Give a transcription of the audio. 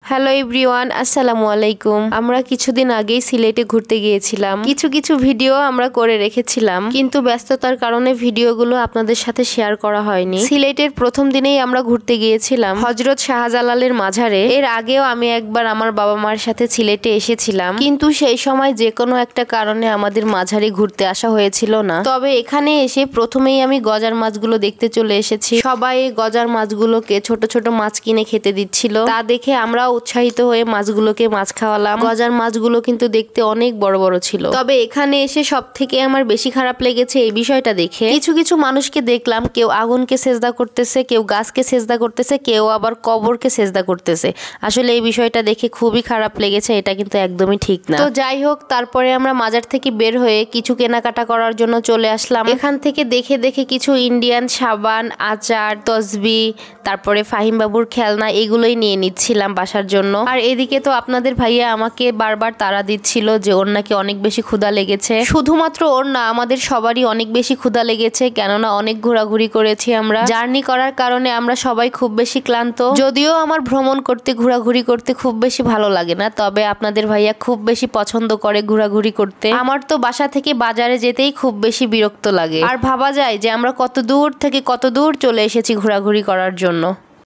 Hello everyone, আসসালামু আলাইকুম। আমরা কিছুদিন আগেই সিলেটে ঘুরতে গিয়েছিলাম। কিছু ভিডিও আমরা করে রেখেছিলাম, কিন্তু ব্যস্ততার কারণে ভিডিওগুলো আপনাদের সাথে শেয়ার করা হয়নি। সিলেটের প্রথম দিনেই আমরা ঘুরতে গিয়েছিলাম হযরত শাহজালালের মাজারে। এর আগেও আমি একবার আমার বাবা মার সাথে সিলেটে এসেছিলাম, কিন্তু সেই সময় যে কোনো একটা কারণে আমাদের মাঝারে ঘুরতে আসা হয়েছিল না। তবে এখানে এসে প্রথমেই আমি গজার মাছগুলো দেখতে চলে এসেছি। সবাই গজার মাছগুলোকে ছোট ছোট মাছ কিনে খেতে দিচ্ছিল, তা দেখে আমরা উৎসাহিত হয়ে মাছগুলোকে মাছ খাওয়ালাম। গজার মাছগুলো কিন্তু দেখতে অনেক বড় বড় ছিল। তবে এখানে এসে সব থেকে আমার বেশি খারাপ লেগেছে এই বিষয়টা দেখে। কিছু মানুষকে দেখলাম, কেউ আগুনকে সেজদা করতেছে, কেউ গাছকে সেজদা করতেছে, কেউ আবার কবরকে সেজদা করতেছে। আসলে এই বিষয়টা দেখে খুবই খারাপ লেগেছে, এটা কিন্তু একদমই ঠিক না। তো যাই হোক, তারপরে আমরা মাজার থেকে বের হয়ে কিছু কেনাকাটা করার জন্য চলে আসলাম। এখান থেকে দেখে কিছু ইন্ডিয়ান সাবান, আচার, তসবি, তারপরে ফাহিম বাবুর খেলনা, এগুলোই নিয়ে নিচ্ছিলাম বাসার জন্য। আর এদিকে তো আপনাদের ভাইয়া আমাকে বারবার তাড়া দিচ্ছিল যে ওর নাকি অনেক বেশি ক্ষুধা লেগেছে। শুধুমাত্র ওর না, আমাদের সবারই অনেক বেশি ক্ষুধা লেগেছে, কেননা অনেক ঘোরাঘুরি করেছি আমরা। জার্নি করার কারণে আমরা সবাই খুব বেশি ক্লান্ত। যদিও আমার ভ্রমণ করতে, ঘোরাঘুরি করতে খুব বেশি ভালো লাগে না, তবে আপনাদের ভাইয়া খুব বেশি পছন্দ করে ঘোরাঘুরি করতে। আমার তো বাসা থেকে বাজারে যেতেই খুব বেশি বিরক্ত লাগে। আর ভাবা যায় যে আমরা কত দূর থেকে কত দূর চলে এসেছি ঘোরাঘুরি করার জন্য।